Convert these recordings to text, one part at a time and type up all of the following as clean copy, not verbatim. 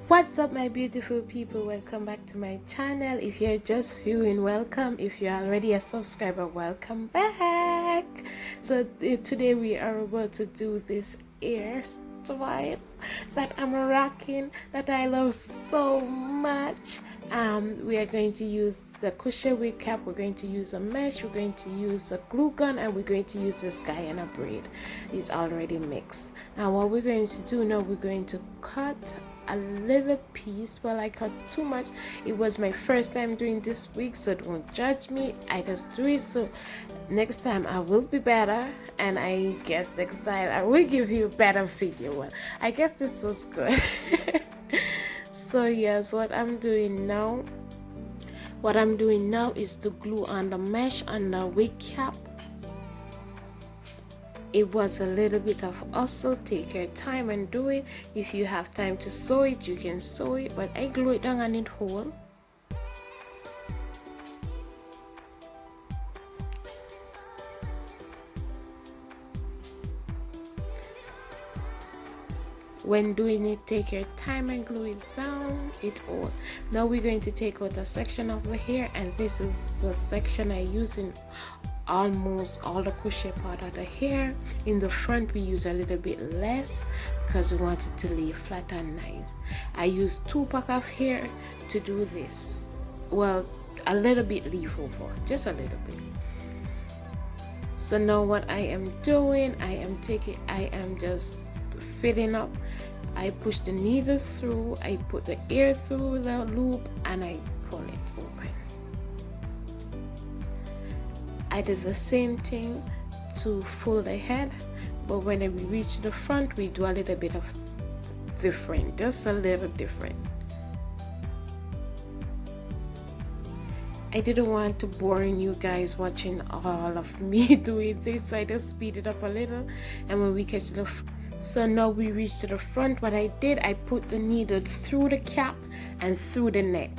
What's up, my beautiful people? Welcome back to my channel. If you're just viewing, welcome. If you're already a subscriber, welcome back. So today we are about to do this hairstyle that I'm rocking, that I love so much. We are going to use the crochet wig cap, we're going to use a mesh, we're going to use a glue gun, and we're going to use this Guyana braid. It's already mixed. Now what we're going to do now, we're going to cut a little piece. Well, I cut too much. It was my first time doing this wig, so don't judge me. I just do it, so next time I will be better, and I guess next time I will give you a better video. Well, I guess this was good. So yes, what I'm doing now is to glue on the mesh on the wig cap. It was a little bit of hustle. Take your time and do it. If you have time to sew it, you can sew it, but I glue it down and it hold. When doing it, take your time and glue it down. It all. Now we're going to take out a section of the hair, and this is the section I use in almost all the crochet part of the hair. In the front we use a little bit less because we want it to lay flat and nice. I use 2 packs of hair to do this. Well, a little bit leave over, just a little bit. So now what I am doing, I am just fitting up. I push the needle through, I put the hair through the loop, and I pull it open. I did the same thing to full the head, but when we reach the front, we do a little bit of different, just a little different. I didn't want to bore you guys watching all of me doing this, so I just speed it up a little. And when we catch the so now we reach to the front, what I did, I put the needle through the cap and through the net,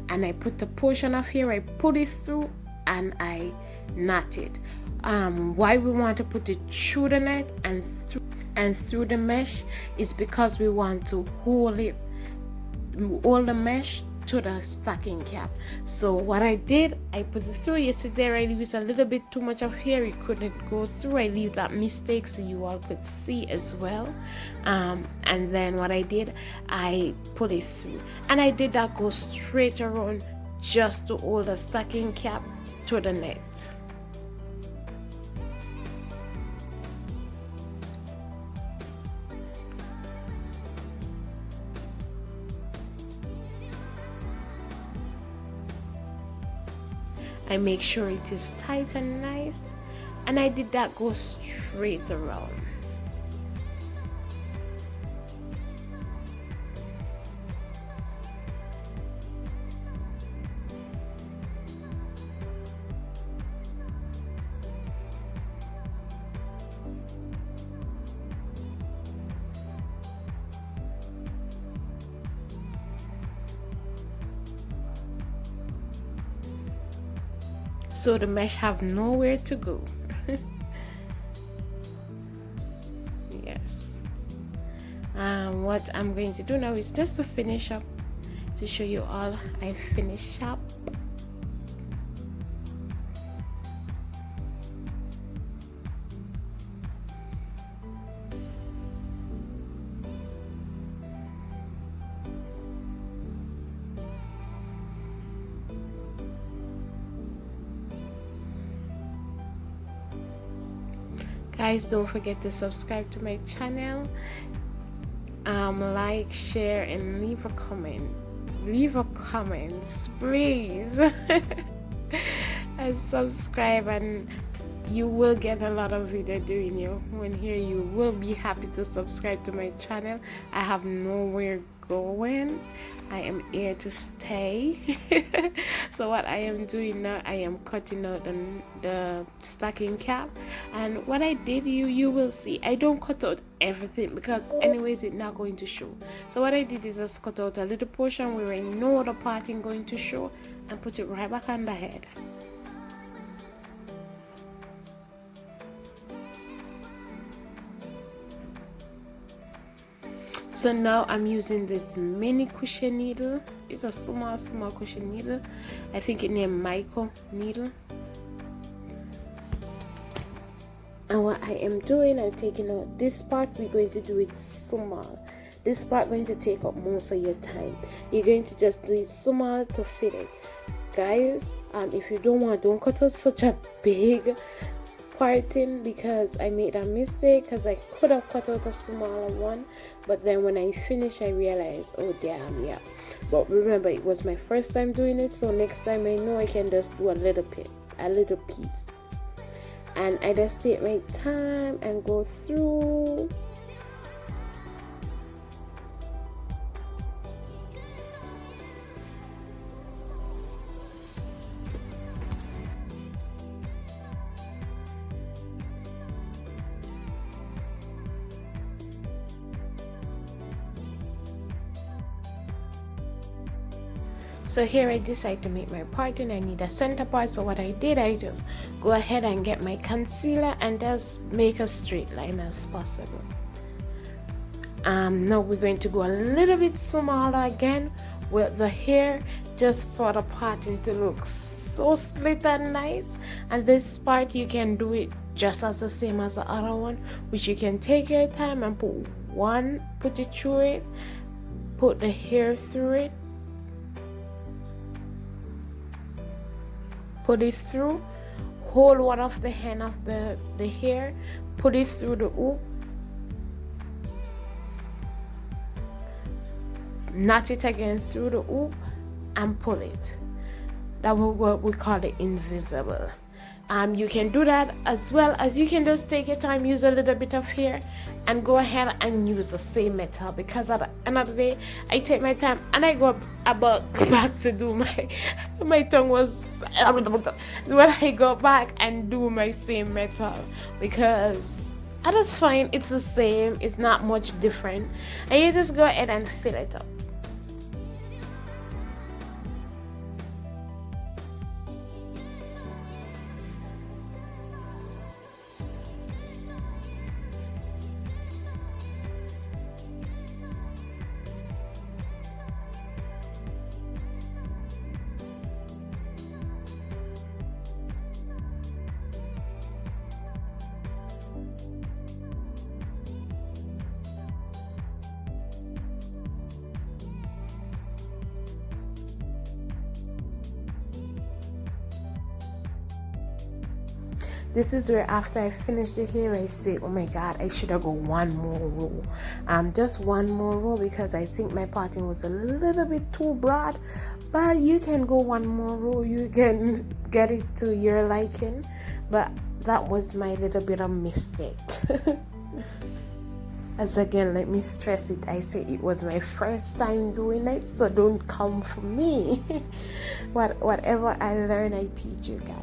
and I put the portion of here, I put it through and I knot it. Why we want to put it through the net and through the mesh is because we want to hold the mesh to the stocking cap. So what I did, I put it through. Yesterday I used a little bit too much of hair, it couldn't go through. I leave that mistake so you all could see as well. And then what I did, I put it through, and I did that go straight around just to hold the stocking cap to the net. I make sure it is tight and nice, and I did that go straight around. So the mesh have nowhere to go. Yes. What I'm going to do now is just to finish up, to show you all I finish up. Guys, don't forget to subscribe to my channel, like, share, and leave a comment. Leave a comment, please. And subscribe, and you will get a lot of video doing you. When here, you will be happy to subscribe to my channel. I have nowhere going. I am here to stay. So what I am doing now, I am cutting out the stocking cap, and what I did, you will see, I don't cut out everything because anyways it's not going to show. So what I did is just cut out a little portion where I know the part is going to show, and put it right back on the head. So now I'm using this mini cushion needle. It's a small cushion needle. I think it named Micro needle. And what I am doing, I'm taking out this part. We're going to do it small. This part going to take up most of your time. You're going to just do it small to fit it, guys. If you don't cut out such a big part in, because I made a mistake, because I could have cut out a smaller one, but then when I finished I realized, oh damn, yeah. But remember, it was my first time doing it, so next time I know I can just do a little piece, and I just take my time and go through. So here I decide to make my part, and I need a center part. So what I did, I just go ahead and get my concealer and just make a straight line as possible. Now we're going to go a little bit smaller again with the hair, just for the parting to look so slit and nice. And this part you can do it just as the same as the other one, which you can take your time and put it through it, put the hair through it, put it through, hold one of the hand of the hair, put it through the hoop, knot it again through the hoop, and pull it. That will what we call it invisible. You can do that, as well as you can just take your time, use a little bit of hair, and go ahead and use the same method, because at the end of the day I take my time and I go back to do my tongue was when I go back and do my same method, because I just find it's the same, it's not much different, and you just go ahead and fill it up. This is where after I finish the hair I say, oh my god, I should have gone one more row. Just one more row, because I think my parting was a little bit too broad. But you can go one more row, you can get it to your liking. But that was my little bit of mistake. As again, let me stress it, I say it was my first time doing it, so don't come for me. Whatever I learn, I teach you guys.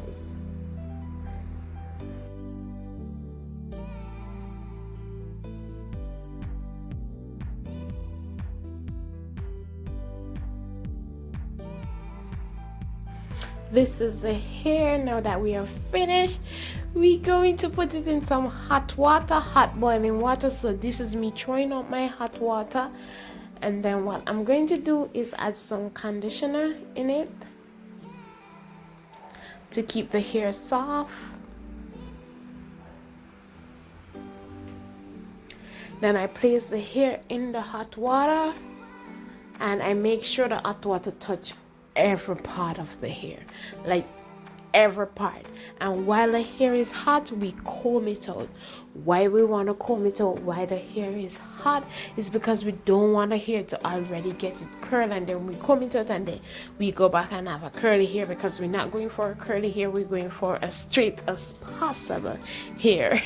This is the hair. Now that we are finished, we're going to put it in some hot water, hot boiling water. So this is me throwing out my hot water, and then what I'm going to do is add some conditioner in it to keep the hair soft. Then I place the hair in the hot water, and I make sure the hot water touch every part of the hair, like every part. And while the hair is hot, we comb it out. Why we want to comb it out while the hair is hot is because we don't want the hair to already get it curl, and then we comb it out and then we go back and have a curly hair, because we're not going for a curly hair, we're going for as straight as possible hair.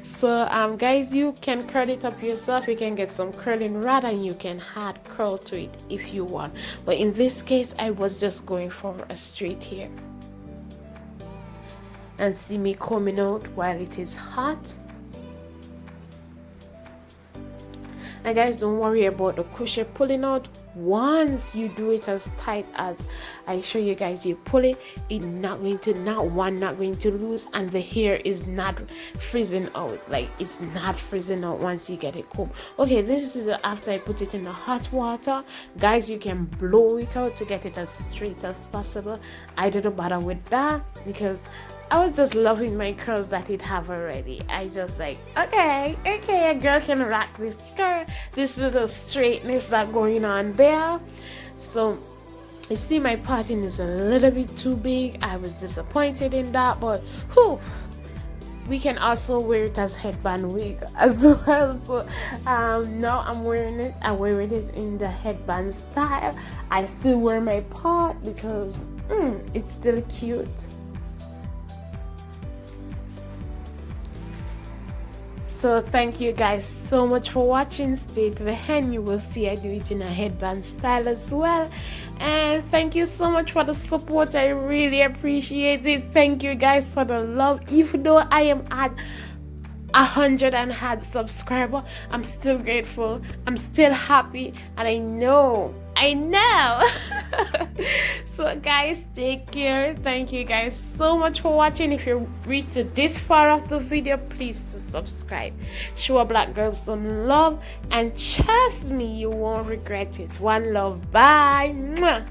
So guys, you can curl it up yourself. You can get some curling rod and you can add curl to it if you want, but in this case I was just going for a straight hair. And see me combing out while it is hot. And guys, don't worry about the crochet pulling out. Once you do it as tight as I show you guys, you pull it, it's not going to, not going to lose, and the hair is not freezing out. Like, it's not freezing out once you get it combed. Okay, this is after I put it in the hot water. Guys, you can blow it out to get it as straight as possible. I didn't bother with that because I was just loving my curls that it have already. I just like, okay, a girl can rock this skirt. This little straightness that going on there. So you see, my parting is a little bit too big. I was disappointed in that, but whew, we can also wear it as headband wig as well. So now I'm wearing it. I wear it in the headband style. I still wear my part because it's still cute. So thank you guys so much for watching. Stay to the end. You will see I do it in a headband style as well. And thank you so much for the support. I really appreciate it. Thank you guys for the love. Even though I am at 100 and had subscriber, I'm still grateful. I'm still happy, and I know so guys, take care. Thank you guys so much for watching. If you reached this far of the video, please to subscribe. Show a black girl some love, and trust me, you won't regret it. One love. Bye. Mwah.